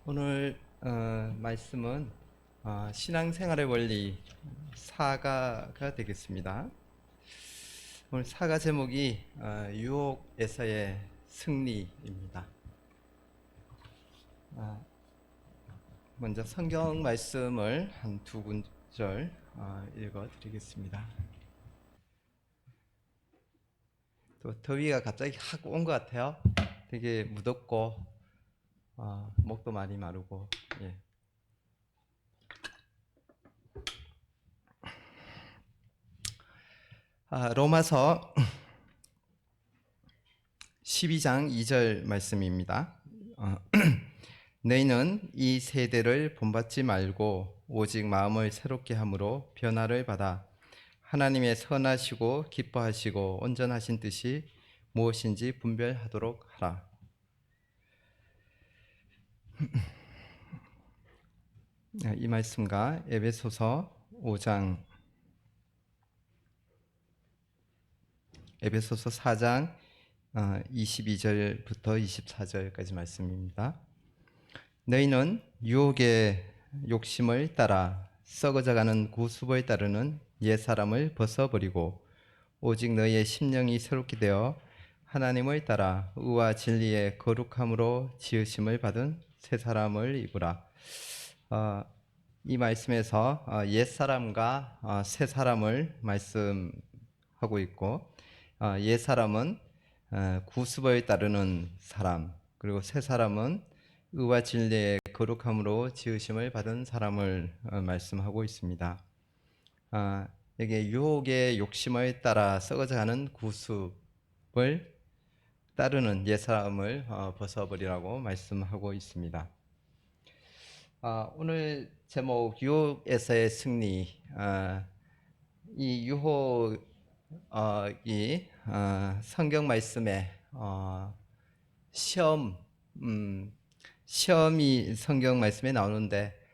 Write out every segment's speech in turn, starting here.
오늘 말씀은 신앙생활의 원리 사가가 되겠습니다. 오늘 사가 제목이 유혹에서의 승리입니다. 먼저 성경 말씀을 한 두 구절 읽어 드리겠습니다. 또 더위가 갑자기 확 온 것 같아요. 되게 무덥고 목도 많이 마르고. 예. 로마서 12장 2절 말씀입니다. 너희는 이 세대를 본받지 말고 오직 마음을 새롭게 함으로 변화를 받아 하나님의 선하시고 기뻐하시고 온전하신 뜻이 무엇인지 분별하도록 하라. 이 말씀과 에베소서 5장, 에베소서 4장 22절부터 24절까지 말씀입니다. 너희는 유혹의 욕심을 따라 썩어져가는 구습을 따르는 옛사람을 벗어버리고 오직 너희의 심령이 새롭게 되어 하나님을 따라 의와 진리의 거룩함으로 지으심을 받은 새 사람을 입으라. 이 말씀에서 옛사람과 새 사람을 말씀하고 있고, 옛사람은 구습을 따르는 사람, 그리고 새 사람은 의와 진리의 거룩함으로 지으심을 받은 사람을 말씀하고 있습니다. 여기에 유혹의 욕심을 따라 썩어져가는 구습을 따르는 옛사람을 벗어버리라고 말씀하고 있습니다. 오늘 제목 유혹에서의 승리. 이 유혹이 성경 말씀에 시험이 성경 말씀에 나오는데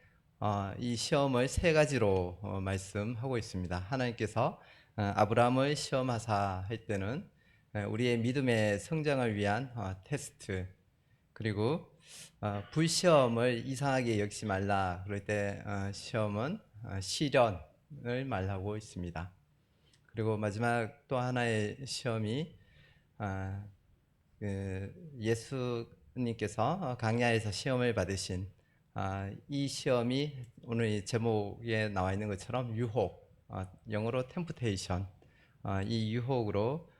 이 시험을 세 가지로 말씀하고 있습니다. 하나님께서 아브라함을 시험하사 할 때는 우리의 믿음의 성장을 위한 테스트, 그리고 불시험을 이상하게 여기지 말라 그럴 때 시험은 시련을 말하고 있습니다. 그리고 마지막 또 하나의 시험이 예수님께서 강야에서 시험을 받으신 이 시험이 오늘 제목에 나와 있는 것처럼 유혹, 영어로 템프테이션, 이 유혹으로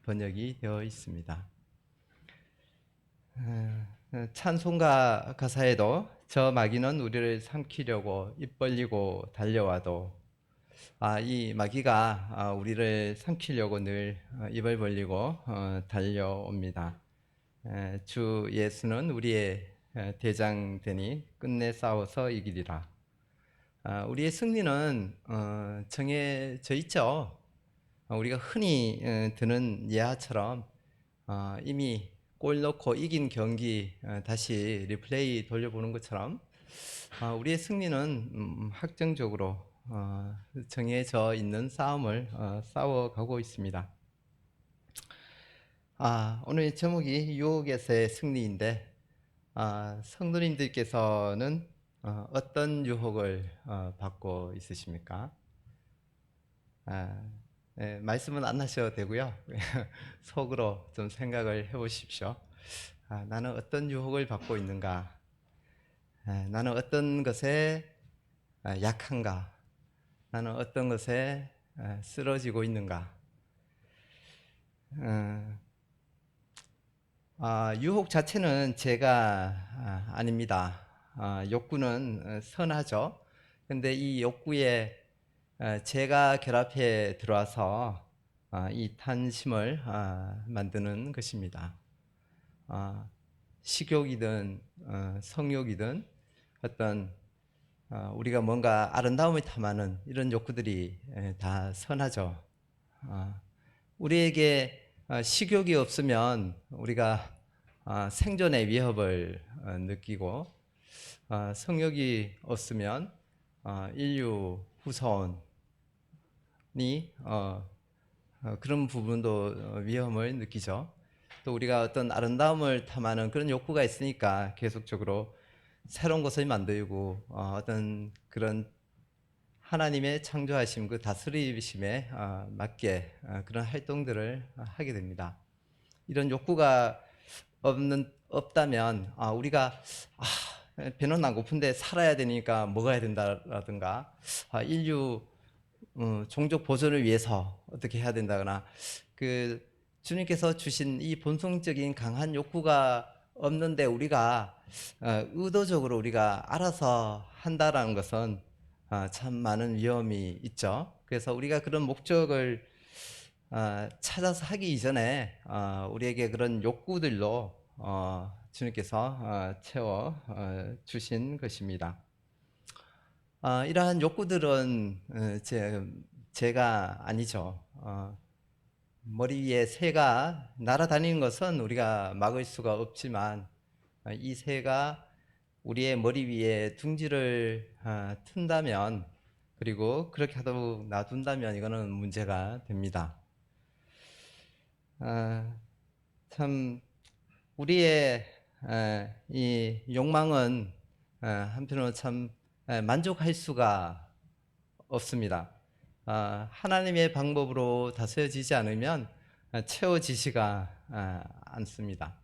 번역이 되어 있습니다. 찬송가 가사에도 저 마귀는 우리를 삼키려고 입 벌리고 달려와도 이 마귀가 우리를 삼키려고 늘 입을 벌리고 달려옵니다. 주 예수는 우리의 대장되니 끝내 싸워서 이기리라. 우리의 승리는 정해져 있죠. 우리가 흔히 드는 예화처럼 이미 골 넣고 이긴 경기 다시 리플레이 돌려보는 것처럼 우리의 승리는 확정적으로 정해져 있는 싸움을 싸워가고 있습니다. 오늘 제목이 유혹에서의 승리인데 성도님들께서는 어떤 유혹을 받고 있으십니까? 말씀은 안 하셔도 되고요. 속으로 좀 생각을 해보십시오. 나는 어떤 유혹을 받고 있는가? 나는 어떤 것에 약한가? 나는 어떤 것에 쓰러지고 있는가? 유혹 자체는 죄가 아닙니다. 욕구는 선하죠. 근데 이 욕구에 죄가 결합해 들어와서 이 탄심을 만드는 것입니다. 식욕이든 성욕이든 어떤 우리가 뭔가 아름다움을 탐하는 이런 욕구들이 다 선하죠. 우리에게 식욕이 없으면 우리가 생존의 위협을 느끼고 성욕이 없으면 인류 후손이 그런 부분도 위험을 느끼죠. 또 우리가 어떤 아름다움을 탐하는 그런 욕구가 있으니까 계속적으로 새로운 것을 만들고 어떤 그런 하나님의 창조하심 그 다스리심에 맞게 그런 활동들을 하게 됩니다. 이런 욕구가 없다면 우리가 배는 안 고픈데 살아야 되니까 먹어야 된다라든가 인류 종족 보존을 위해서 어떻게 해야 된다거나 그 주님께서 주신 이 본성적인 강한 욕구가 없는데 우리가 의도적으로 우리가 알아서 한다라는 것은 참 많은 위험이 있죠. 그래서 우리가 그런 목적을 찾아서 하기 이전에 우리에게 그런 욕구들로 주님께서 채워 주신 것입니다. 이러한 욕구들은 제가 아니죠. 머리 위에 새가 날아다니는 것은 우리가 막을 수가 없지만 이 새가 우리의 머리 위에 둥지를 튼다면 그리고 그렇게 하도록 놔둔다면 이거는 문제가 됩니다. 참 우리의 이 욕망은 한편으로 참 만족할 수가 없습니다. 하나님의 방법으로 다스려지지 않으면 채워지지가 않습니다.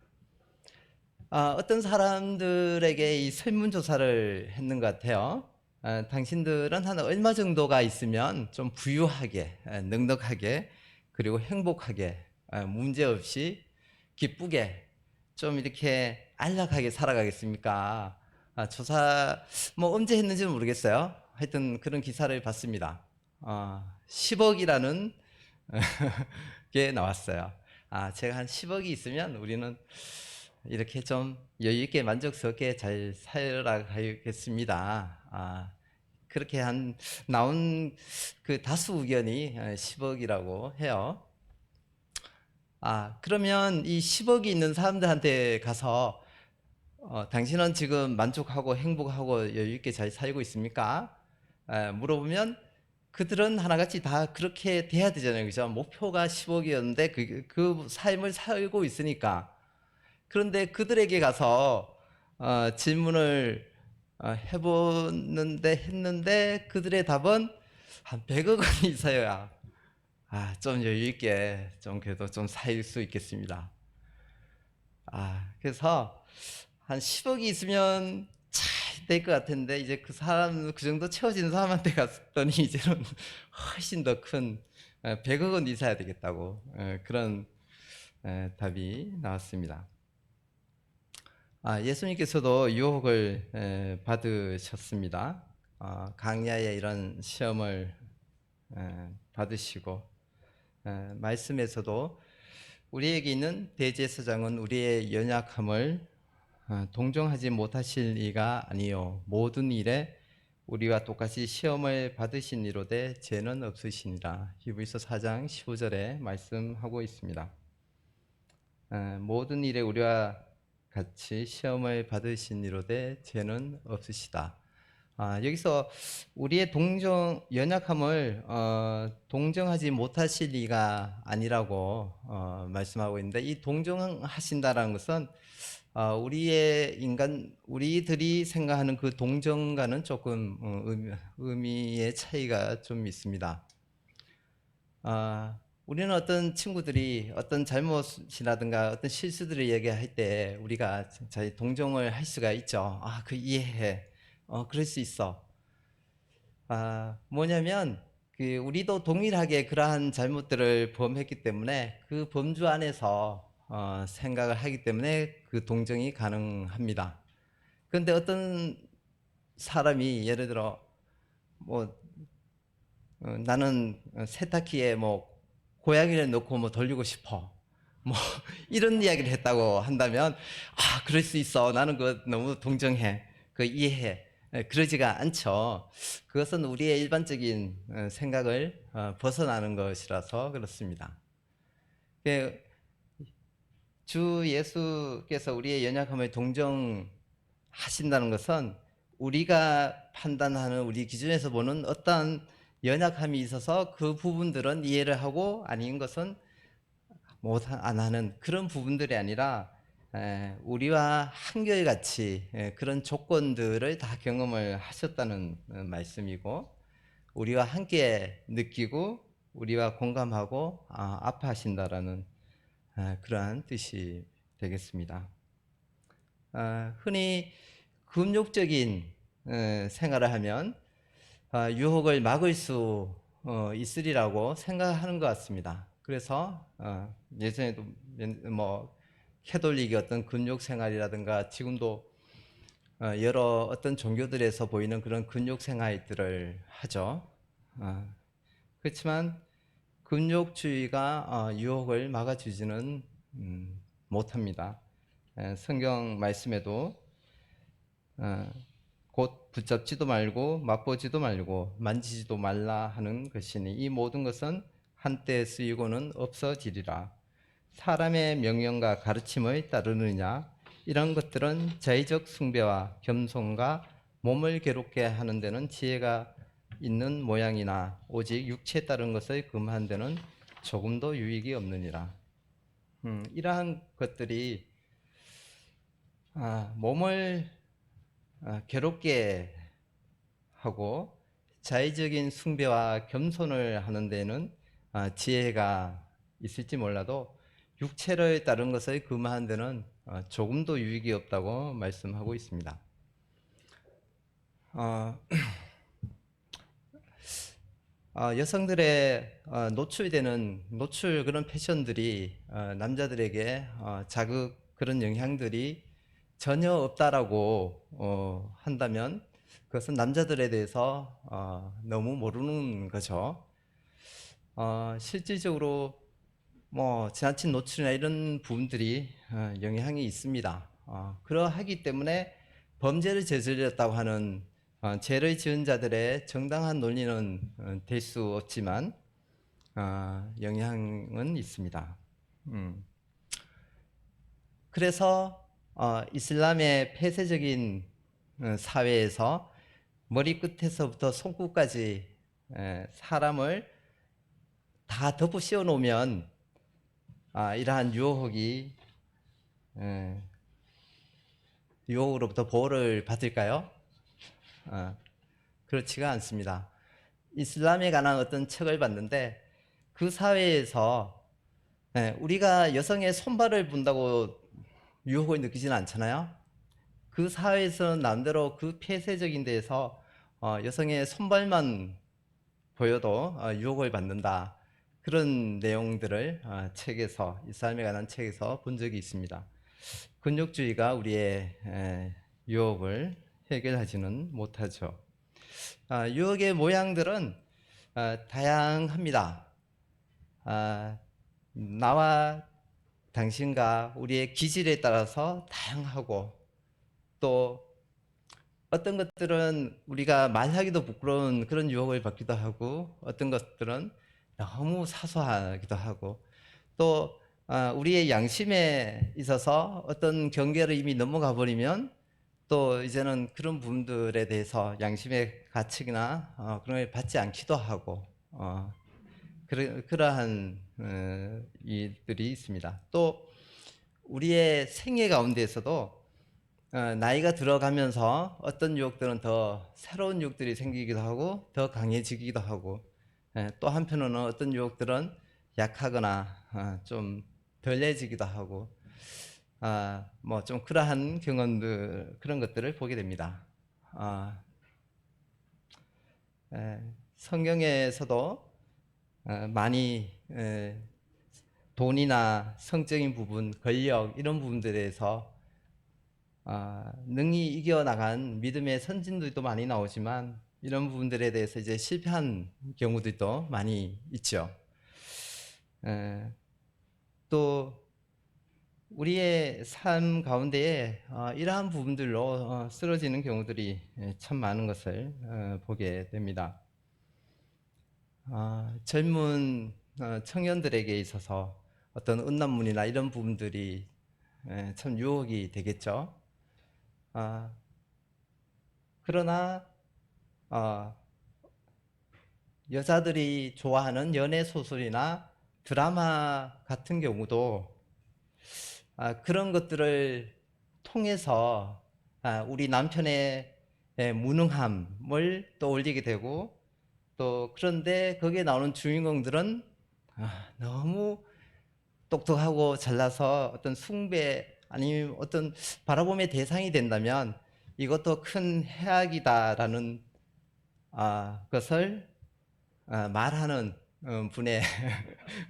어떤 사람들에게 이 설문조사를 했는 것 같아요. 당신들은 한 얼마 정도가 있으면 좀 부유하게, 넉넉하게, 그리고 행복하게, 문제없이 기쁘게 좀 이렇게 안락하게 살아가겠습니까? 조사 뭐 언제 했는지는 모르겠어요. 하여튼 그런 기사를 봤습니다. 10억이라는 게 나왔어요. 제가 한 10억이 있으면 우리는 이렇게 좀 여유 있게 만족스럽게 잘 살아가겠습니다. 그렇게 나온 그 다수 의견이 10억이라고 해요. 그러면 이 10억이 있는 사람들한테 가서 당신은 지금 만족하고 행복하고 여유 있게 잘 살고 있습니까? 물어보면 그들은 하나같이 다 그렇게 돼야 되잖아요. 그죠? 목표가 10억이었는데 그 삶을 살고 있으니까. 그런데 그들에게 가서 질문을 했는데 그들의 답은 한 100억 원이 있어야 좀 여유 있게 좀 그래도 좀 살 수 있겠습니다. 그래서 한 10억이 있으면 잘 될 것 같은데 이제 그 정도 채워지는 사람한테 갔더니 이제는 훨씬 더 큰 100억 원 있어야 되겠다고 그런 답이 나왔습니다. 예수님께서도 유혹을 받으셨습니다. 강야의 이런 시험을 받으시고 말씀에서도 우리에게 있는 대제사장은 우리의 연약함을 동정하지 못하실 이가 아니요 모든 일에 우리와 똑같이 시험을 받으신 이로되 죄는 없으시니라. 히브리서 4장 15절에 말씀하고 있습니다. 모든 일에 우리와 같이 시험을 받으신 이로되 죄는 없으시다. 여기서 우리의 연약함을 동정하지 못하실 리가 아니라고 말씀하고 있는데 이 동정하신다라는 것은 우리들이 생각하는 그 동정과는 조금 의미의 차이가 좀 있습니다. 우리는 어떤 친구들이 어떤 잘못이라든가 어떤 실수들을 얘기할 때 우리가 잘 동정을 할 수가 있죠. 그 이해해. 그럴 수 있어. 뭐냐면 우리도 동일하게 그러한 잘못들을 범했기 때문에 그 범주 안에서 생각을 하기 때문에 그 동정이 가능합니다. 그런데 어떤 사람이 예를 들어 뭐 나는 세탁기에 뭐 고양이를 넣고 뭐 돌리고 싶어. 뭐 이런 이야기를 했다고 한다면 그럴 수 있어. 나는 그거 너무 동정해. 그 이해해. 그러지가 않죠. 그것은 우리의 일반적인 생각을 벗어나는 것이라서 그렇습니다. 주 예수께서 우리의 연약함을 동정하신다는 것은 우리가 판단하는 우리 기준에서 보는 어떠한 연약함이 있어서 그 부분들은 이해를 하고 아닌 것은 못 안 하는 그런 부분들이 아니라 우리와 한결같이 그런 조건들을 다 경험을 하셨다는 말씀이고 우리와 함께 느끼고 우리와 공감하고 아파하신다라는 그러한 뜻이 되겠습니다. 흔히 금욕적인 생활을 하면 유혹을 막을 수 있으리라고 생각하는 것 같습니다. 그래서 예전에도 뭐 캐톨릭의 어떤 금욕 생활이라든가 지금도 여러 어떤 종교들에서 보이는 그런 금욕 생활들을 하죠. 그렇지만 금욕주의가 유혹을 막아주지는 못합니다. 성경 말씀에도 곧 붙잡지도 말고 맛보지도 말고 만지지도 말라 하는 것이니 이 모든 것은 한때 쓰이고는 없어지리라. 사람의 명령과 가르침을 따르느냐 이런 것들은 자의적 숭배와 겸손과 몸을 괴롭게 하는 데는 지혜가 있는 모양이나 오직 육체에 따른 것을 금한 데는 조금도 유익이 없느니라. 이러한 것들이 몸을 괴롭게 하고 자의적인 숭배와 겸손을 하는 데는 지혜가 있을지 몰라도 육체를 따른 것을 금하는 데는 조금도 유익이 없다고 말씀하고 있습니다. 여성들의 노출되는 노출 그런 패션들이 남자들에게 자극 그런 영향들이 전혀 없다라고 한다면 그것은 남자들에 대해서 너무 모르는 거죠. 실질적으로 뭐 지나친 노출이나 이런 부분들이 영향이 있습니다. 그러하기 때문에 범죄를 저질렀다고 하는 죄를 지은 자들의 정당한 논리는 될 수 없지만 영향은 있습니다. 그래서 이슬람의 폐쇄적인 사회에서 머리끝에서부터 손끝까지 사람을 다 덮어 씌워 놓으면 이러한 유혹으로부터 보호를 받을까요? 그렇지가 않습니다. 이슬람에 관한 어떤 책을 봤는데 그 사회에서 우리가 여성의 손발을 본다고 유혹을 느끼지는 않잖아요. 그 사회에서는 남대로 그 폐쇄적인 데에서 여성의 손발만 보여도 유혹을 받는다. 그런 내용들을 책에서 이슬람에 관한 책에서 본 적이 있습니다. 근육주의가 우리의 유혹을 해결하지는 못하죠. 유혹의 모양들은 다양합니다. 나와 당신과 우리의 기질에 따라서 다양하고 또 어떤 것들은 우리가 말하기도 부끄러운 그런 유혹을 받기도 하고 어떤 것들은 너무 사소하기도 하고 또 우리의 양심에 있어서 어떤 경계를 이미 넘어가 버리면 또 이제는 그런 부분들에 대해서 양심의 가책이나 그런 걸 받지 않기도 하고 그러한 일들이 있습니다. 또 우리의 생애 가운데에서도 나이가 들어가면서 어떤 유혹들은 더 새로운 유혹들이 생기기도 하고 더 강해지기도 하고 또 한편으로는 어떤 유혹들은 약하거나 좀 덜해지기도 하고 뭐 좀 그러한 경험들 그런 것들을 보게 됩니다. 성경에서도 많이 돈이나 성적인 부분, 권력 이런 부분들에 대해서 능히 이겨나간 믿음의 선진들도 많이 나오지만 이런 부분들에 대해서 이제 실패한 경우들도 많이 있죠. 또 우리의 삶 가운데에 이러한 부분들로 쓰러지는 경우들이 참 많은 것을 보게 됩니다. 젊은 청년들에게 있어서 어떤 음란물이나 이런 부분들이 참 유혹이 되겠죠. 그러나 여자들이 좋아하는 연애 소설이나 드라마 같은 경우도 그런 것들을 통해서 우리 남편의 무능함을 떠올리게 되고, 또 그런데 거기에 나오는 주인공들은 너무 똑똑하고 잘나서 어떤 숭배 아니면 어떤 바라봄의 대상이 된다면 이것도 큰 해악이다라는 것을 말하는 분의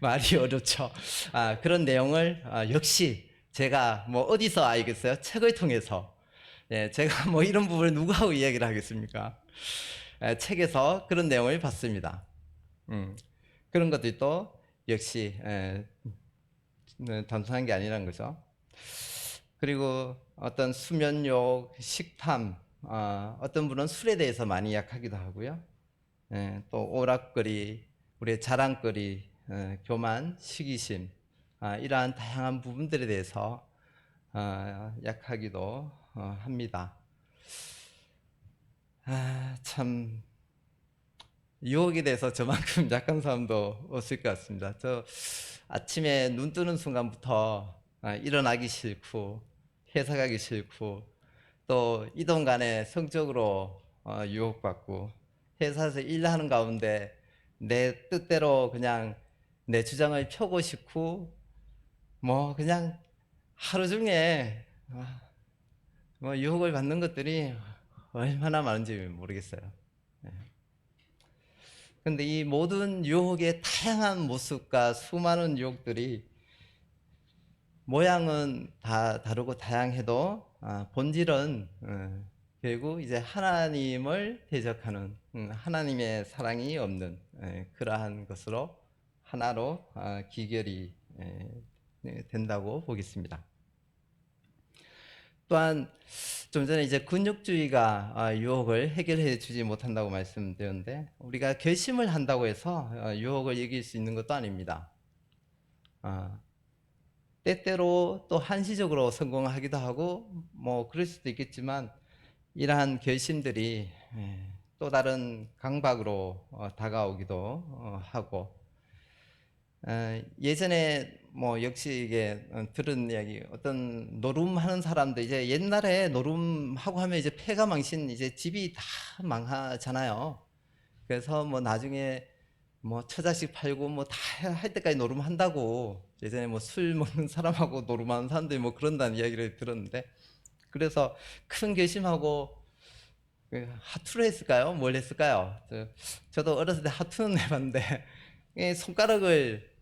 말이 어렵죠. 그런 내용을 역시 제가 뭐 어디서 알겠어요? 책을 통해서. 예, 제가 뭐 이런 부분을 누구하고 이야기를 하겠습니까? 책에서 그런 내용을 봤습니다. 그런 것들이 또 역시 단순한 게 아니라는 거죠. 그리고 어떤 수면욕, 식탐, 어떤 분은 술에 대해서 많이 약하기도 하고요. 또 오락거리, 우리의 자랑거리, 교만, 시기심, 이러한 다양한 부분들에 대해서 약하기도 합니다. 참 유혹에 대해서 저만큼 약한 사람도 없을 것 같습니다. 저 아침에 눈 뜨는 순간부터 일어나기 싫고 회사 가기 싫고 또 이동 간에 성적으로 유혹받고 회사에서 일하는 가운데 내 뜻대로 그냥 내 주장을 펴고 싶고 뭐 그냥 하루 중에 뭐 유혹을 받는 것들이 얼마나 많은지 모르겠어요. 근데 이 모든 유혹의 다양한 모습과 수많은 유혹들이 모양은 다 다르고 다양해도 본질은 결국 이제 하나님을 대적하는 하나님의 사랑이 없는 그러한 것으로 하나로 기결이 된다고 보겠습니다. 또한 좀 전에 이제 근육주의가 유혹을 해결해 주지 못한다고 말씀드렸는데, 우리가 결심을 한다고 해서 유혹을 이길 수 있는 것도 아닙니다. 때때로 또 한시적으로 성공하기도 하고 뭐 그럴 수도 있겠지만, 이러한 결심들이 또 다른 강박으로 다가오기도 하고, 예전에 뭐 역시 이게 들은 이야기, 어떤 노름하는 사람들, 이제 옛날에 노름하고 하면 이제 폐가 망신, 이제 집이 다 망하잖아요. 그래서 뭐 나중에 뭐 처자식 팔고 뭐 다 할 때까지 노름한다고, 예전에 뭐 술 먹는 사람하고 노름하는 사람들이 뭐 그런다는 이야기를 들었는데, 그래서 큰 결심하고 하투를 했을까요? 뭘 했을까요? 저도 어렸을 때 하투는 해봤는데 손가락을,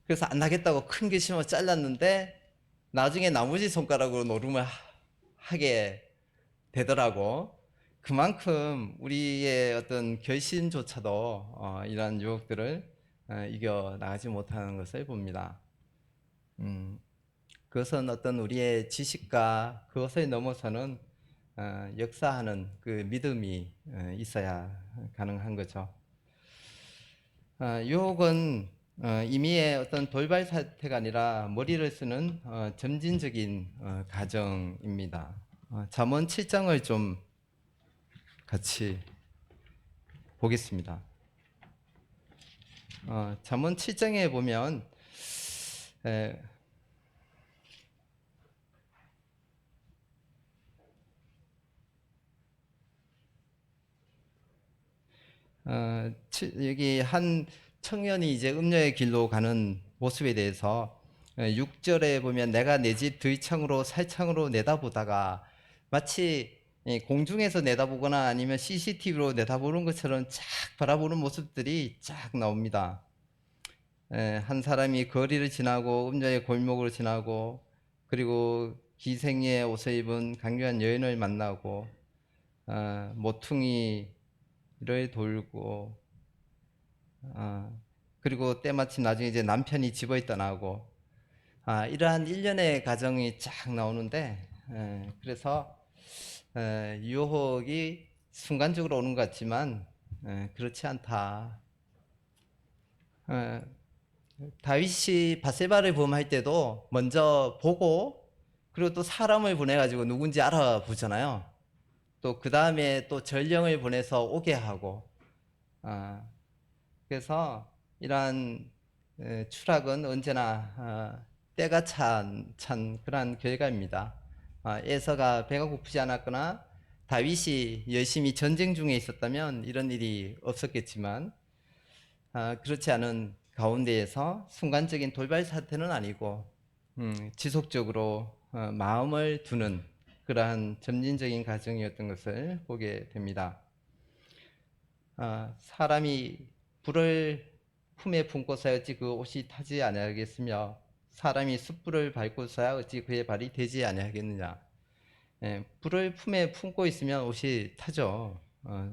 그래서 안 나겠다고 큰 결심을 잘랐는데 나중에 나머지 손가락으로 노름을 하게 되더라고. 그만큼 우리의 어떤 결심조차도 이러한 유혹들을 이겨 나가지 못하는 것을 봅니다. 그것은 어떤 우리의 지식과 그것을 넘어서는 역사하는 그 믿음이 있어야 가능한 거죠. 유혹은 임의의 어떤 돌발 사태가 아니라 머리를 쓰는 점진적인 과정입니다. 잠언 7장을 좀 같이 보겠습니다. 잠언 7장에 보면 여기 한 청년이 이제 음녀의 길로 가는 모습에 대해서 6절에 보면, 내가 내 집 들창으로 살창으로 내다보다가 마치 공중에서 내다보거나 아니면 CCTV로 내다보는 것처럼 쫙 바라보는 모습들이 쫙 나옵니다. 한 사람이 거리를 지나고 음녀의 골목을 지나고, 그리고 기생의 옷을 입은 강렬한 여인을 만나고, 모퉁이를 돌고, 그리고 때마침 나중에 이제 남편이 집을 떠나고, 이러한 일련의 과정이 쫙 나오는데, 그래서 유혹이 순간적으로 오는 것 같지만 그렇지 않다. 다윗이 바세바를 범할 때도 먼저 보고, 그리고 또 사람을 보내가지고 누군지 알아보잖아요. 또 그 다음에 또 전령을 보내서 오게 하고, 그래서 이러한 추락은 언제나 때가 찬 그러한 결과입니다. 에서가 배가 고프지 않았거나 다윗이 열심히 전쟁 중에 있었다면 이런 일이 없었겠지만 그렇지 않은 가운데에서 순간적인 돌발 사태는 아니고 지속적으로 마음을 두는 그러한 점진적인 과정이었던 것을 보게 됩니다. 사람이 불을 품에 품고서야 어찌 그 옷이 타지 아니하겠으며 사람이 숯불을 밟고서야 어찌 그의 발이 되지 아니하겠느냐. 불을 품에 품고 있으면 옷이 타죠.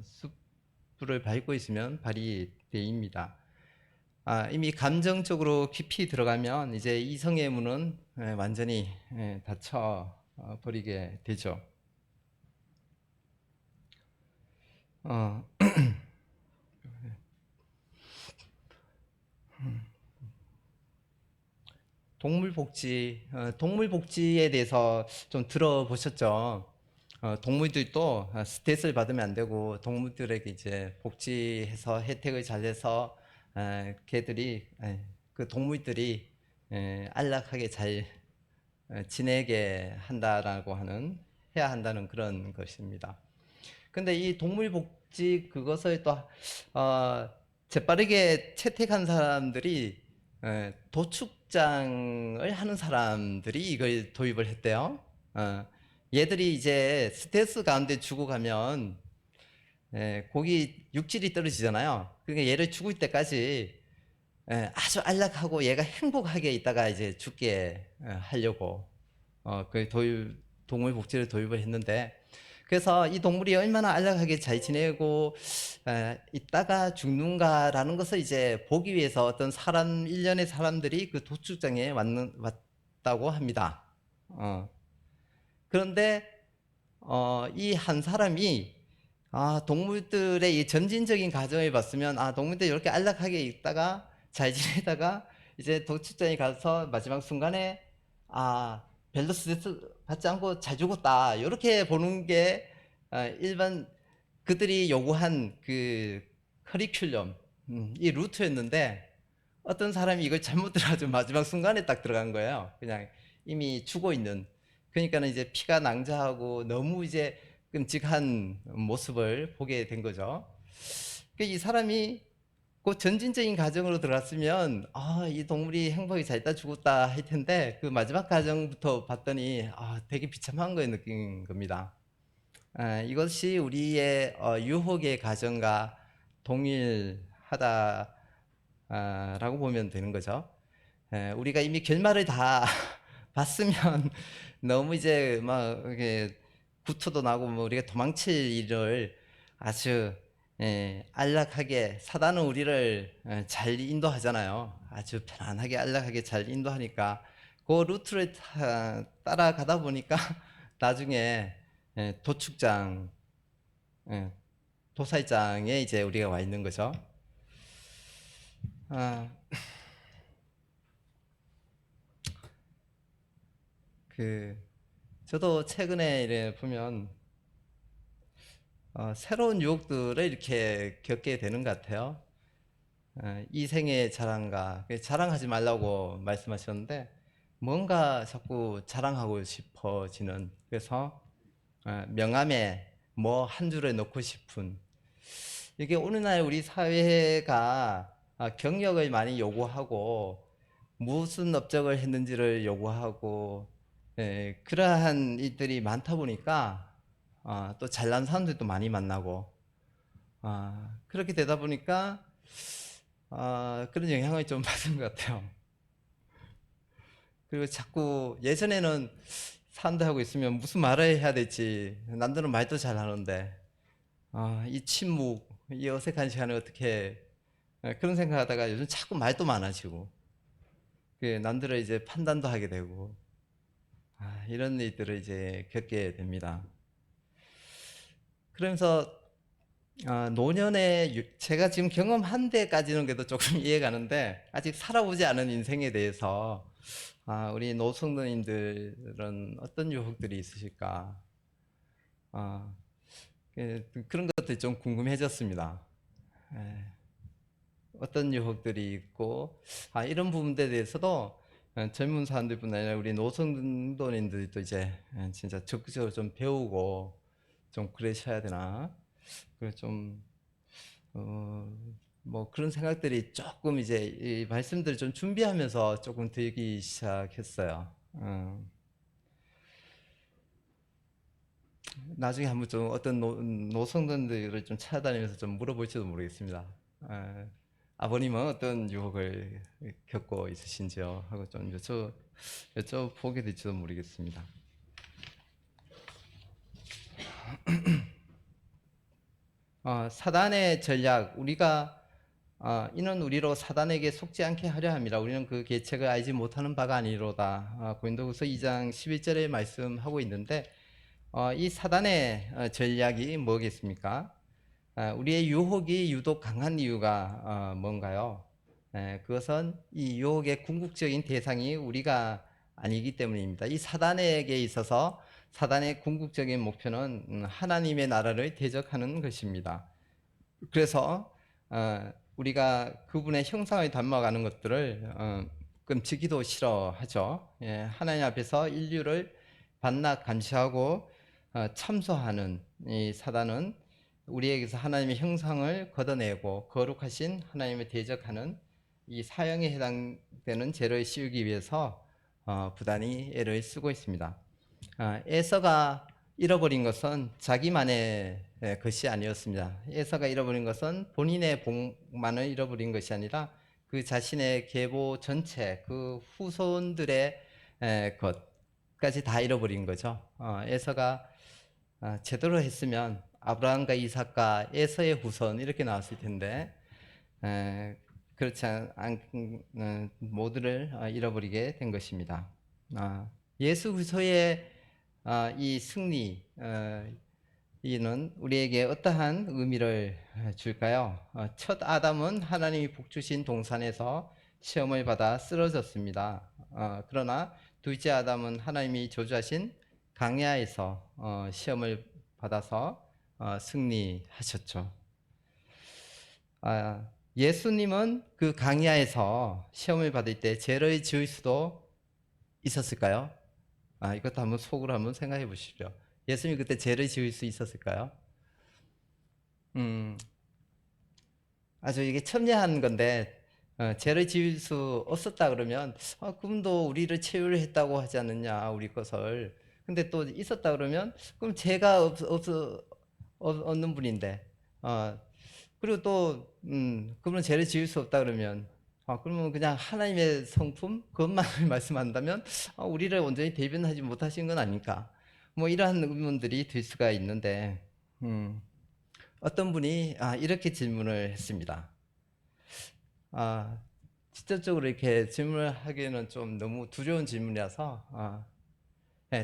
숯불을 밟고 있으면 발이 되입니다. 이미 감정적으로 깊이 들어가면 이제 이성의 문은 완전히 닫혀 버리게 되죠. 어, 동물복지에 대해서 좀 들어보셨죠? 동물들도 스트레스를 받으면 안 되고 동물들에게 이제 복지해서 혜택을 잘 내서 걔들이 그 동물들이 안락하게 잘 지내게 한다라고 하는 해야 한다는 그런 것입니다. 근데 이 동물복지 그것을 또 재빠르게 채택한 사람들이 도축장을 하는 사람들이 이걸 도입을 했대요. 얘들이 이제 스트레스 가운데 죽어가면 고기 육질이 떨어지잖아요. 그러니까 얘를 죽을 때까지 아주 안락하고 얘가 행복하게 있다가 이제 죽게 하려고 동물 복지를 도입을 했는데, 그래서 이 동물이 얼마나 안락하게 잘 지내고 있다가 죽는가라는 것을 이제 보기 위해서 어떤 일련의 사람들이 그 도축장에 왔다고 합니다. 그런데 이 한 사람이 동물들의 이 점진적인 과정을 봤으면 동물들이 이렇게 안락하게 있다가 잘 지내다가 이제 도축장에 가서 마지막 순간에 별로 스트레스 받지 않고 잘 죽었다 이렇게 보는 게 일반 그들이 요구한 그 커리큘럼 이 루트였는데, 어떤 사람이 이걸 잘못 들어가지고 마지막 순간에 딱 들어간 거예요. 그냥 이미 죽어 있는. 그러니까는 이제 피가 낭자하고 너무 이제 끔찍한 모습을 보게 된 거죠. 이 사람이 그 전진적인 과정으로 들어갔으면 이 동물이 행복히 잘 있다 죽었다 할 텐데, 그 마지막 과정부터 봤더니 되게 비참한 걸 느낀 겁니다. 이것이 우리의 유혹의 과정과 동일하다라고 보면 되는 거죠. 우리가 이미 결말을 다 봤으면 너무 이제 막 이렇게 구토도 나고 뭐 우리가 도망칠 일을 아주 안락하게, 사단은 우리를 잘 인도하잖아요. 아주 편안하게 안락하게 잘 인도하니까 그 루트를 따라가다 보니까 나중에 도축장, 도살장에 이제 우리가 와 있는 거죠. 아, 저도 최근에 이래 보면 새로운 유혹들을 이렇게 겪게 되는 것 같아요. 이 생의 자랑가, 자랑하지 말라고 말씀하셨는데 뭔가 자꾸 자랑하고 싶어지는, 그래서 명함에 뭐 한 줄을 넣고 싶은, 이게 오늘날 우리 사회가 경력을 많이 요구하고 무슨 업적을 했는지를 요구하고 그러한 일들이 많다 보니까 또 잘난 사람들도 많이 만나고 그렇게 되다 보니까 그런 영향을 좀 받은 것 같아요. 그리고 자꾸 예전에는 사람들하고 있으면 무슨 말을 해야 될지, 남들은 말도 잘 하는데 이 침묵, 이 어색한 시간을 어떻게 그런 생각하다가 요즘 자꾸 말도 많아지고 남들을 이제 판단도 하게 되고 이런 일들을 이제 겪게 됩니다. 그러면서 노년에 제가 지금 경험한 데까지는 그래도 조금 이해가는데, 아직 살아보지 않은 인생에 대해서 우리 노숙노인들은 어떤 유혹들이 있으실까, 그런 것들이 좀 궁금해졌습니다. 어떤 유혹들이 있고, 이런 부분들에 대해서도 젊은 사람들뿐 아니라 우리 노성도인들도 이제 진짜 적극적으로 좀 배우고 좀 그러셔야 되나. 그래 좀 뭐 그런 생각들이 조금 이제 이 말씀들을 좀 준비하면서 조금 들기 시작했어요. 나중에 한번 좀 어떤 노성들을 좀 찾아다니면서 좀 물어볼지도 모르겠습니다. 아버님은 어떤 유혹을 겪고 있으신지요? 하고 좀 여쭤보게 될지도 모르겠습니다. 사단의 전략, 우리가 이는 우리로 사단에게 속지 않게 하려 함이라. 우리는 그 계책을 알지 못하는 바가 아니로다. 고린도후서 2장 11절에 말씀하고 있는데, 이 사단의 전략이 뭐겠습니까? 우리의 유혹이 유독 강한 이유가 뭔가요? 그것은 이 유혹의 궁극적인 대상이 우리가 아니기 때문입니다. 이 사단에게 있어서 사단의 궁극적인 목표는 하나님의 나라를 대적하는 것입니다. 그래서 우리가 그분의 형상을 닮아가는 것들을 끔찍이도 싫어하죠. 하나님 앞에서 인류를 반납 감시하고 참소하는 이 사단은 우리에게서 하나님의 형상을 걷어내고 거룩하신 하나님을 대적하는 이 사형에 해당되는 죄를 씌우기 위해서 부단히 애를 쓰고 있습니다. 에서가 잃어버린 것은 자기만의 것이 아니었습니다. 에서가 잃어버린 것은 본인의 복만을 잃어버린 것이 아니라 그 자신의 계보 전체, 그 후손들의 것까지 다 잃어버린 거죠. 에서가 제대로 했으면 아브라함과 이삭과 에서의 후손 이렇게 나왔을 텐데 그렇지 않 모두를 잃어버리게 된 것입니다. 예수 그리스도의 이 승리 이는 우리에게 어떠한 의미를 줄까요? 첫 아담은 하나님이 복주신 동산에서 시험을 받아 쓰러졌습니다. 그러나 둘째 아담은 하나님이 저주하신 강야에서 시험을 받아서 승리하셨죠. 예수님은 그 강야에서 시험을 받을 때 죄를 지을 수도 있었을까요? 이것도 한번 속으로 한번 생각해 보시죠. 예수님이 그때 죄를 지을 수 있었을까요? 아주 이게 첨예한 건데, 죄를 지을 수 없었다 그러면, 그분도 우리를 체휼했다고 하지 않느냐, 우리 것을. 근데 또 있었다 그러면, 그럼 죄가 없는 분인데, 그리고 또, 그분은 죄를 지을 수 없다 그러면, 그러면 그냥 하나님의 성품, 그것만을 말씀한다면, 우리를 온전히 대변하지 못하신 건 아닐까. 뭐 이러한 의문들이 들 수가 있는데, 어떤 분이 이렇게 질문을 했습니다. 직접적으로 이렇게 질문을 하기에는 좀 너무 두려운 질문이라서,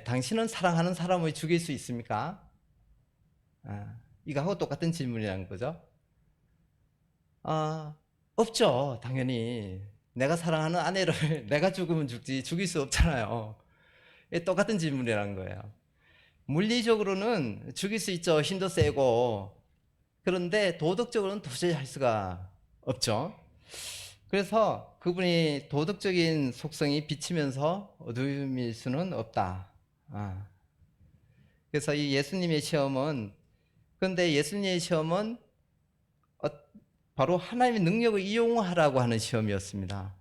당신은 사랑하는 사람을 죽일 수 있습니까? 이거하고 똑같은 질문이라는 거죠. 없죠, 당연히. 내가 사랑하는 아내를 내가 죽으면 죽지, 죽일 수 없잖아요. 똑같은 질문이라는 거예요. 물리적으로는 죽일 수 있죠, 힘도 세고. 그런데 도덕적으로는 도저히 할 수가 없죠. 그래서 그분이 도덕적인 속성이 비치면서 어둠일 수는 없다. 그래서 이 예수님의 시험은, 그런데 예수님의 시험은 바로 하나님의 능력을 이용하라고 하는 시험이었습니다.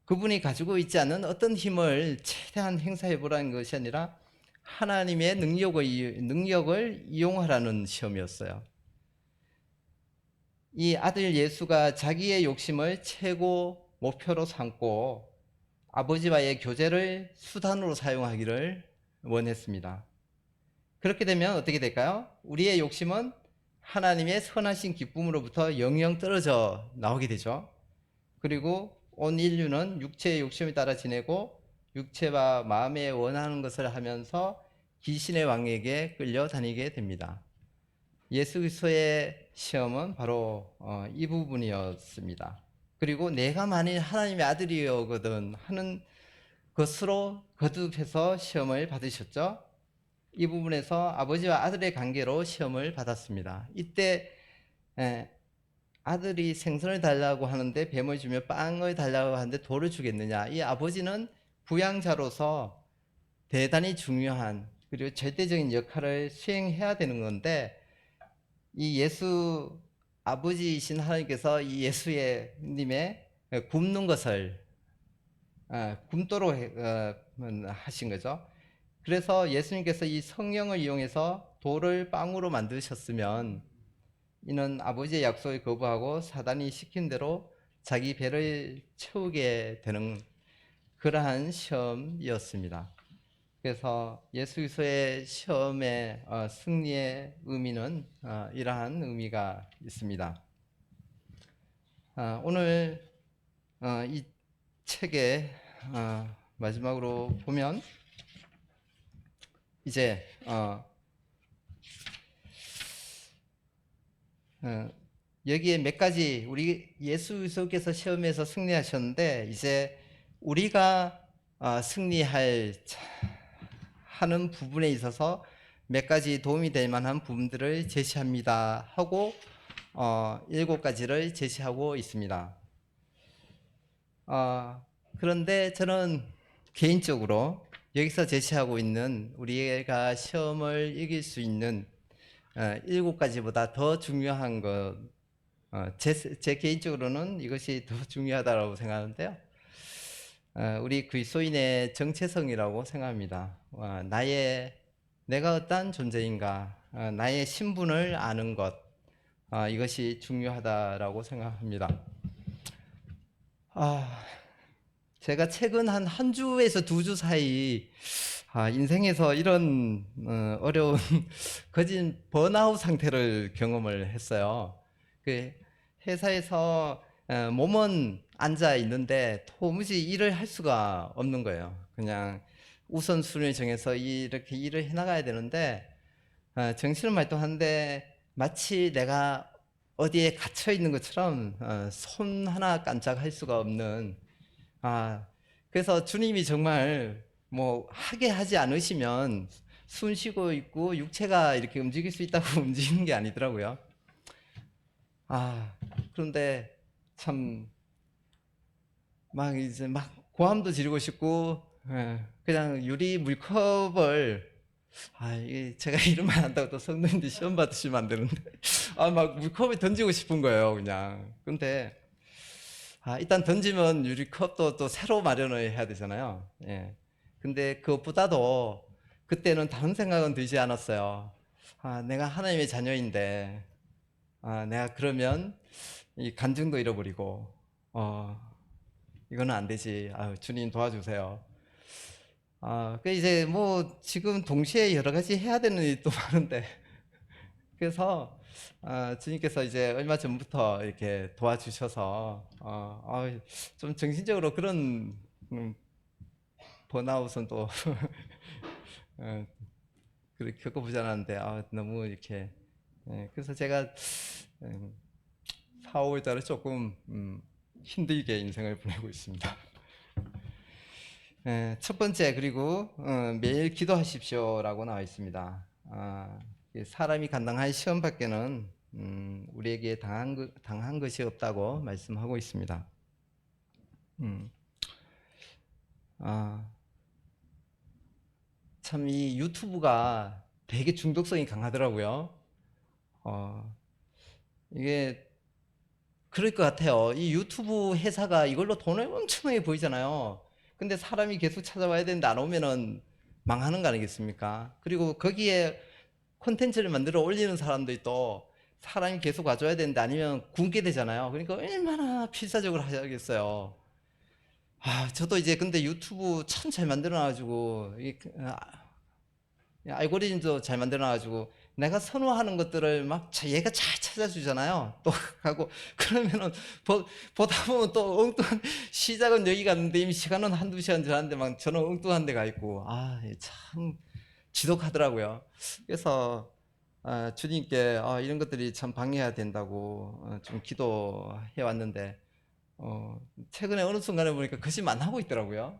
그분이 가지고 있지 않은 어떤 힘을 최대한 행사해 보라는 것이 아니라 하나님의 능력을 이용하라는 시험이었어요. 이 아들 예수가 자기의 욕심을 최고 목표로 삼고 아버지와의 교제를 수단으로 사용하기를 원했습니다. 그렇게 되면 어떻게 될까요? 우리의 욕심은 하나님의 선하신 기쁨으로부터 영영 떨어져 나오게 되죠. 그리고 온 인류는 육체의 욕심에 따라 지내고 육체와 마음에 원하는 것을 하면서 귀신의 왕에게 끌려다니게 됩니다. 예수 그리스도의 시험은 바로 이 부분이었습니다. 그리고 내가 만일 하나님의 아들이거든 하는 것으로 거듭해서 시험을 받으셨죠. 이 부분에서 아버지와 아들의 관계로 시험을 받았습니다. 이때 아들이 생선을 달라고 하는데 뱀을 주며 빵을 달라고 하는데 돌을 주겠느냐? 이 아버지는 부양자로서 대단히 중요한 그리고 절대적인 역할을 수행해야 되는 건데 이 예수 아버지이신 하나님께서 이 예수의 님의 굶는 것을 굶도록 하신 거죠. 그래서 예수님께서 이 성령을 이용해서 돌을 빵으로 만드셨으면 이는 아버지의 약속을 거부하고 사단이 시킨 대로 자기 배를 채우게 되는 그러한 시험이었습니다. 그래서 예수 그리스도의 시험의 승리의 의미는 이러한 의미가 있습니다. 오늘 이 책의 마지막으로 보면 이제 여기에 몇 가지 우리 예수 그리스도께서 시험에서 승리하셨는데 이제 우리가 승리할 하는 부분에 있어서 몇 가지 도움이 될 만한 부분들을 제시합니다 하고 7가지를 제시하고 있습니다. 그런데 저는 개인적으로 여기서 제시하고 있는 우리가 시험을 이길 수 있는 7가지보다 더 중요한 것, 제 개인적으로는 이것이 더 중요하다고 생각하는데요. 우리 그리스도인의 정체성이라고 생각합니다. 내가 어떠한 존재인가, 나의 신분을 아는 것, 이것이 중요하다라고 생각합니다. 제가 최근 한 주에서 2주 사이 인생에서 이런 어려운 거진 번아웃 상태를 경험을 했어요. 그 회사에서 몸은 앉아 있는데 도무지 일을 할 수가 없는 거예요. 그냥 우선순위를 정해서 이렇게 일을 해나가야 되는데 정신은 말똥하는데 마치 내가 어디에 갇혀 있는 것처럼 손 하나 깜짝할 수가 없는 그래서 주님이 정말 뭐 하게 하지 않으시면 숨 쉬고 있고 육체가 이렇게 움직일 수 있다고 움직이는 게 아니더라고요. 그런데 참 막 이제 막 고함도 지르고 싶고 그냥 유리 물컵을 이게 제가 이름만 안다고 또 성도님들 시험 받으시면 안 되는데 막 물컵을 던지고 싶은 거예요 그냥. 근데 일단 던지면 유리컵도 또 새로 마련을 해야 되잖아요. 예. 근데 그것보다도 그때는 다른 생각은 들지 않았어요. 내가 하나님의 자녀인데, 내가 그러면 이 간증도 잃어버리고, 이거는 안 되지. 주님 도와주세요. 그 이제 뭐 지금 동시에 여러 가지 해야 되는 일이 또 많은데, 그래서 주님께서 이제 얼마 전부터 이렇게 도와주셔서 좀 정신적으로 그런 번아웃은 또 그렇게 겪어보지 않았는데 너무 이렇게 그래서 제가 4, 5월 달에 조금 힘들게 인생을 보내고 있습니다. 첫 번째 그리고 매일 기도하십시오라고 나와 있습니다. 사람이 감당할 시험 밖에는 우리에게 당한 것이 없다고 말씀하고 있습니다. 참 이 유튜브가 되게 중독성이 강하더라고요. 이게 그럴 것 같아요. 이 유튜브 회사가 이걸로 돈을 엄청나게 보이잖아요. 근데 사람이 계속 찾아와야 되는데 안 오면은 망하는 거 아니겠습니까? 그리고 거기에 콘텐츠를 만들어 올리는 사람들이 또 사람이 계속 와줘야 되는데 아니면 굶게 되잖아요. 그러니까 얼마나 필사적으로 하겠어요. 저도 이제 근데 유튜브 참 잘 만들어놔가지고 알고리즘도 잘 만들어놔가지고 내가 선호하는 것들을 막 얘가 잘 찾아주잖아요. 또 하고 그러면은 보다 보면 또 엉뚱한 시작은 여기 갔는데 이미 시간은 한두 시간 지났는데 막 저는 엉뚱한 데가 있고 참 지독하더라고요. 그래서 주님께 이런 것들이 참 방해해야 된다고 좀 기도해 왔는데 최근에 어느 순간에 보니까 그것이 만나고 있더라고요.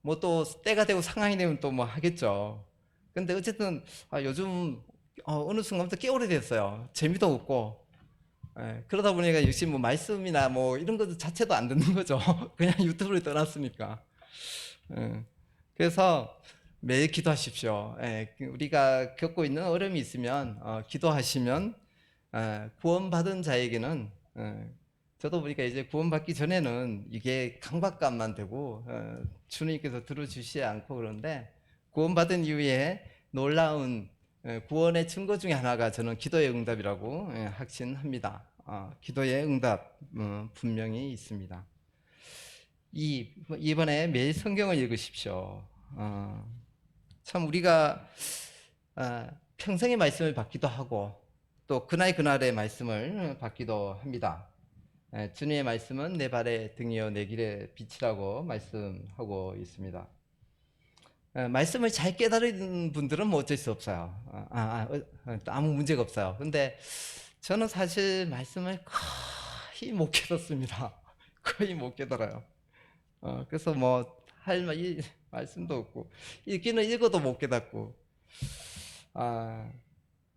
뭐 또 때가 되고 상황이 되면 또 뭐 하겠죠. 근데 어쨌든 요즘 어느 순간부터 꽤 오래됐어요. 재미도 없고 그러다 보니까 역시 뭐 말씀이나 뭐 이런 것 자체도 안 듣는 거죠. 그냥 유튜브를 떠났으니까. 예. 그래서 매일 기도하십시오. 우리가 겪고 있는 어려움이 있으면 기도하시면 구원받은 자에게는 저도 보니까 이제 구원받기 전에는 이게 강박감만 되고 주님께서 들어주시지 않고 그런데 구원받은 이후에 놀라운 구원의 증거 중에 하나가 저는 기도의 응답이라고 확신합니다. 기도의 응답 분명히 있습니다. 이번에 매일 성경을 읽으십시오. 참 우리가 평생의 말씀을 받기도 하고 또 그날 그날의 말씀을 받기도 합니다. 주님의 말씀은 내 발의 등이요 내 길의 빛이라고 말씀하고 있습니다. 말씀을 잘 깨달은 분들은 뭐 어쩔 수 없어요. 아무 문제가 없어요. 근데 저는 사실 말씀을 거의 못 깨닫습니다. 거의 못 깨달아요. 그래서 뭐 할 말씀도 없고 읽기는 읽어도 못 깨닫고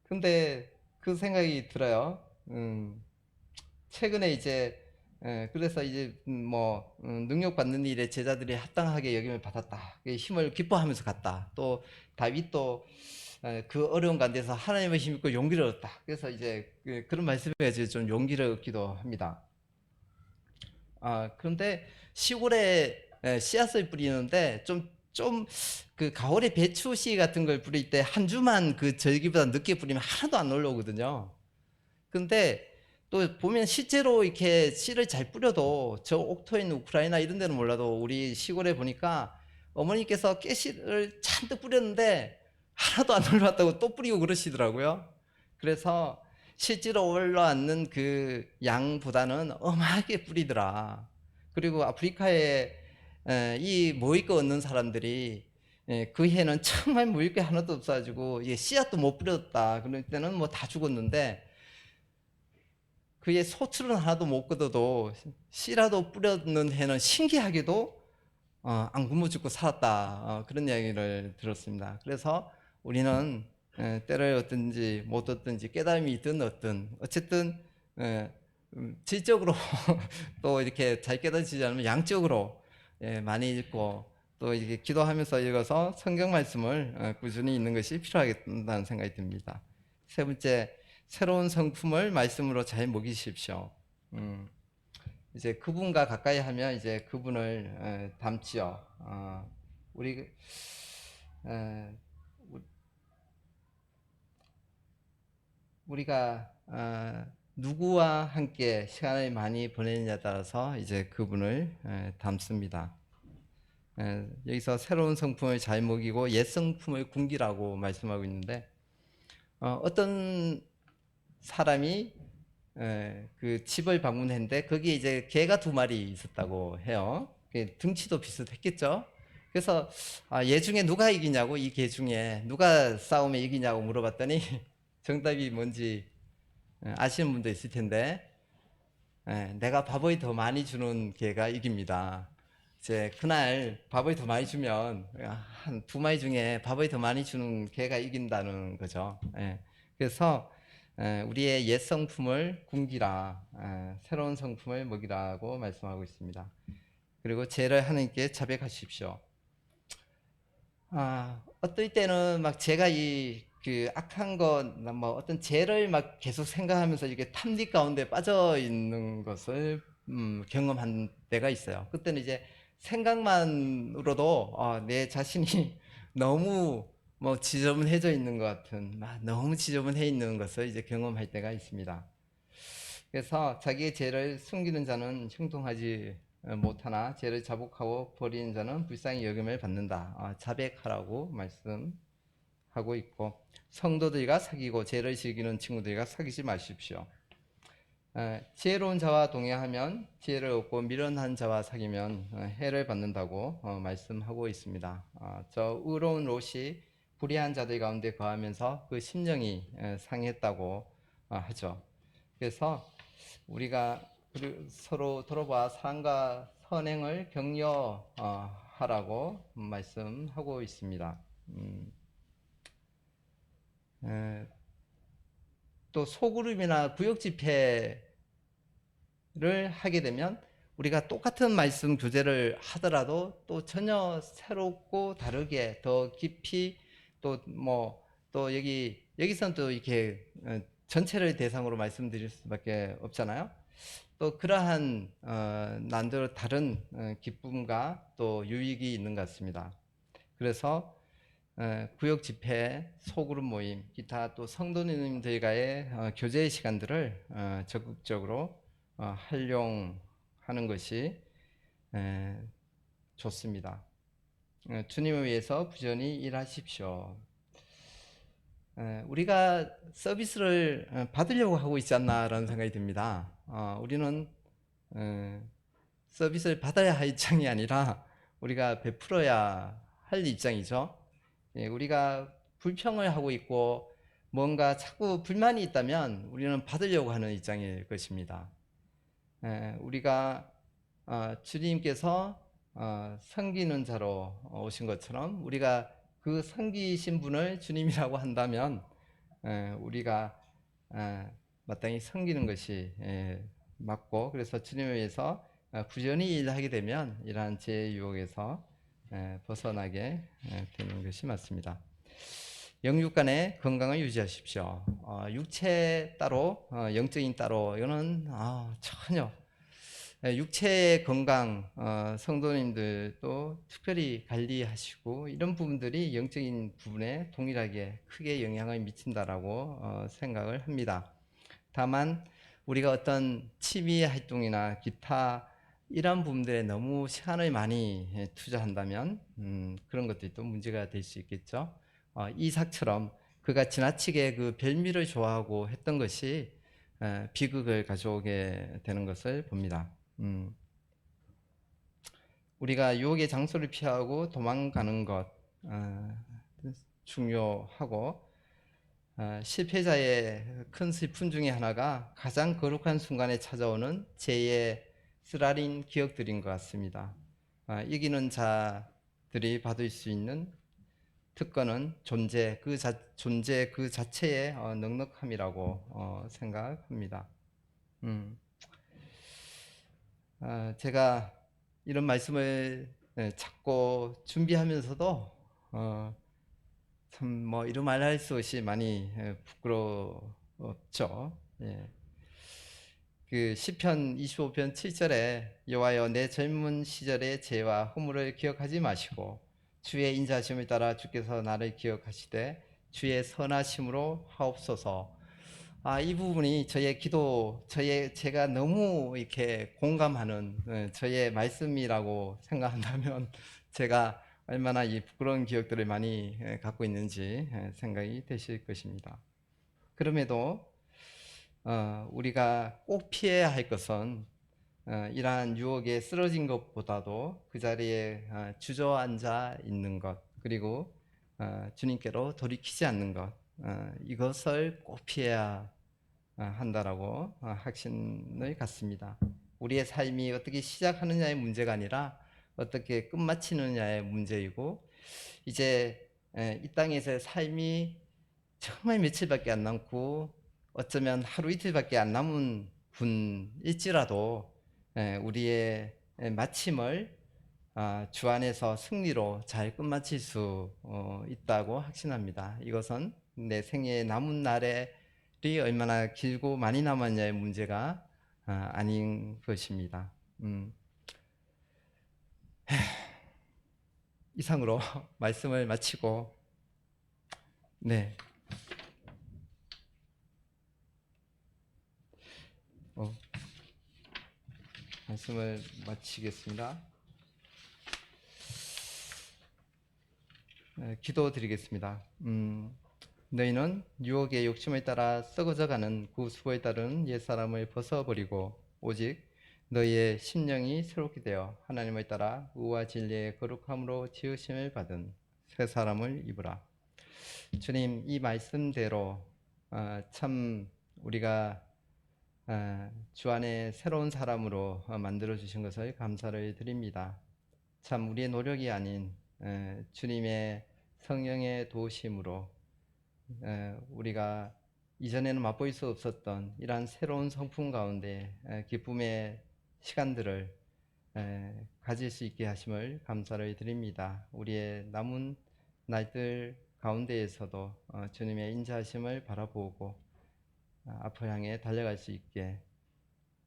근데 그 생각이 들어요. 최근에 이제 그래서 이제 뭐 능력 받는 일에 제자들이 합당하게 여김을 받았다. 힘을 기뻐하면서 갔다. 또 다윗도 그 어려운 가운데서 하나님의 힘 있고 용기를 얻었다. 그래서 이제 그런 말씀에 가지고 좀 용기를 얻기도 합니다. 그런데 시골에 씨앗을 뿌리는데 좀 그 가을에 배추 씨 같은 걸 뿌릴 때 한 주만 그 절기보다 늦게 뿌리면 하나도 안 올라오거든요. 근데 또 보면 실제로 이렇게 씨를 잘 뿌려도 저 옥토에 있는 우크라이나 이런 데는 몰라도 우리 시골에 보니까 어머니께서 깨씨를 잔뜩 뿌렸는데 하나도 안 올라왔다고 또 뿌리고 그러시더라고요. 그래서 실제로 올라왔는 그 양보다는 어마하게 뿌리더라. 그리고 아프리카에 이 모이거 얻는 사람들이 그 해는 정말 모일 게 하나도 없어가지고 씨앗도 못 뿌렸다. 그럴 때는 뭐 다 죽었는데 그의 소출은 하나도 못 거둬도 씨라도 뿌렸는 해는 신기하게도 안 굶어 죽고 살았다. 그런 이야기를 들었습니다. 그래서 우리는 때를 얻든지 못 얻든지 깨달음이 있든 얻든 어쨌든 질적으로 또 이렇게 잘 깨달아지지 않으면 양적으로 많이 읽고 또 이렇게 기도하면서 읽어서 성경 말씀을 꾸준히 읽는 것이 필요하겠다는 생각이 듭니다. 세 번째, 새로운 성품을 말씀으로 잘 먹이십시오. 이제 그분과 가까이 하면 이제 그분을 닮지요. 우리 에, 우리가 누구와 함께 시간을 많이 보내느냐에 따라서 이제 그분을 닮습니다. 여기서 새로운 성품을 잘 먹이고 옛 성품을 굶기라고 말씀하고 있는데 어떤 사람이 그 집을 방문했는데 거기에 이제 개가 2마리 있었다고 해요. 등치도 비슷했겠죠. 그래서 얘 중에 누가 이기냐고 이 개 중에 누가 싸우면 이기냐고 물어봤더니 정답이 뭔지 아시는 분도 있을 텐데 내가 밥을 더 많이 주는 개가 이깁니다. 이제 그날 밥을 더 많이 주면 한 2마리 중에 밥을 더 많이 주는 개가 이긴다는 거죠. 그래서 우리의 옛 성품을 굶기라, 새로운 성품을 먹이라고 말씀하고 있습니다. 그리고 죄를 하나님께 자백하십시오. 어떨 때는 막 제가 그 악한 것, 뭐 어떤 죄를 막 계속 생각하면서 이렇게 탐닉 가운데 빠져 있는 것을 경험한 때가 있어요. 그때는 이제 생각만으로도 내 자신이 너무 뭐 지저분해져 있는 것 같은, 너무 지저분해 있는 것을 이제 경험할 때가 있습니다. 그래서 자기의 죄를 숨기는 자는 형통하지 못하나 죄를 자복하고 버리는 자는 불쌍히 여김을 받는다. 자백하라고 말씀하고 있고 성도들과 사귀고 죄를 즐기는 친구들과 사귀지 마십시오. 지혜로운 자와 동행하면 지혜를 얻고 미련한 자와 사귀면 해를 받는다고 말씀하고 있습니다. 저 의로운 롯이 불의한 자들 가운데 거하면서 그 심령이 상했다고 하죠. 그래서 우리가 서로 돌아봐 사랑과 선행을 격려하라고 말씀하고 있습니다. 또 소그룹이나 구역 집회를 하게 되면 우리가 똑같은 말씀 교재를 하더라도 또 전혀 새롭고 다르게 더 깊이 또 또 여기선 또 이렇게 전체를 대상으로 말씀드릴 수밖에 없잖아요. 또 그러한 난대로 다른 기쁨과 또 유익이 있는 것 같습니다. 그래서 구역 집회, 소그룹 모임, 기타 또 성도님들과의 교제의 시간들을 적극적으로 활용하는 것이 좋습니다. 주님을 위해서 부지런히 일하십시오. 우리가 서비스를 받으려고 하고 있지 않나라는 생각이 듭니다. 우리는 서비스를 받아야 할 입장이 아니라 우리가 베풀어야 할 입장이죠. 우리가 불평을 하고 있고 뭔가 자꾸 불만이 있다면 우리는 받으려고 하는 입장일 것입니다. 우리가 주님께서 섬기는 자로 오신 것처럼 우리가 그 섬기신 분을 주님이라고 한다면 우리가 마땅히 섬기는 것이 맞고, 그래서 주님을 위해서 부지런히 일하게 되면 이러한 죄의 유혹에서 벗어나게 되는 것이 맞습니다. 영육 간의 건강을 유지하십시오. 육체 따로 영적인 따로 이거는 전혀 육체의 건강 성도님들도 특별히 관리하시고 이런 부분들이 영적인 부분에 동일하게 크게 영향을 미친다라고 생각을 합니다. 다만 우리가 어떤 취미 활동이나 기타 이런 부분들에 너무 시간을 많이 투자한다면 그런 것들이 또 문제가 될 수 있겠죠. 이삭처럼 그가 지나치게 그 별미를 좋아하고 했던 것이 비극을 가져오게 되는 것을 봅니다. 우리가 유혹의 장소를 피하고 도망가는 것 중요하고, 실패자의 큰 슬픔 중에 하나가 가장 거룩한 순간에 찾아오는 죄의 쓰라린 기억들인 것 같습니다. 이기는 자들이 받을 수 있는 특권은 존재 그 자체의 넉넉함이라고 생각합니다. 제가 이런 말씀을 찾고 준비하면서도 참 이런 말 할 수 없이 많이 부끄럽죠. 예. 그 시편 25편 7절에 여호와여 내 젊은 시절의 죄와 허물을 기억하지 마시고 주의 인자하심을 따라 주께서 나를 기억하시되 주의 선하심으로 하옵소서. 이 부분이 저의 기도, 제가 너무 이렇게 공감하는 저의 말씀이라고 생각한다면 제가 얼마나 이 부끄러운 기억들을 많이 갖고 있는지 생각이 되실 것입니다. 그럼에도 우리가 꼭 피해야 할 것은 이러한 유혹에 쓰러진 것보다도 그 자리에 주저앉아 있는 것, 그리고 주님께로 돌이키지 않는 것, 이것을 꼭 피해야 한다라고 확신을 갖습니다. 우리의 삶이 어떻게 시작하느냐의 문제가 아니라 어떻게 끝마치느냐의 문제이고, 이제 이 땅에서의 삶이 정말 며칠밖에 안 남고 어쩌면 하루 이틀밖에 안 남은 분일지라도 우리의 마침을 주 안에서 승리로 잘 끝마칠 수 있다고 확신합니다. 이것은 내 생애의 남은 날이 얼마나 길고 많이 남았냐의 문제가 아닌 것입니다. 이상으로 말씀을 마치고 말씀을 마치겠습니다. 기도드리겠습니다. 너희는 유혹의 욕심을 따라 썩어져가는 그 수고에 따른 옛사람을 벗어버리고 오직 너희의 심령이 새롭게 되어 하나님을 따라 의와 진리의 거룩함으로 지으심을 받은 새 사람을 입으라. 주님, 이 말씀대로 참 우리가 주 안에 새로운 사람으로 만들어 주신 것을 감사를 드립니다. 참 우리의 노력이 아닌 주님의 성령의 도우심으로 우리가 이전에는 맛볼 수 없었던 이러한 새로운 성품 가운데 기쁨의 시간들을 가질 수 있게 하심을 감사를 드립니다. 우리의 남은 날들 가운데에서도 주님의 인자하심을 바라보고 앞을 향해 달려갈 수 있게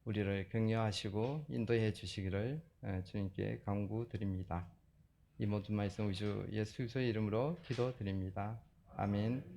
우리를 격려하시고 인도해 주시기를 주님께 간구드립니다. 이 모든 말씀 우주 예수 그리스도의 이름으로 기도드립니다. 아멘.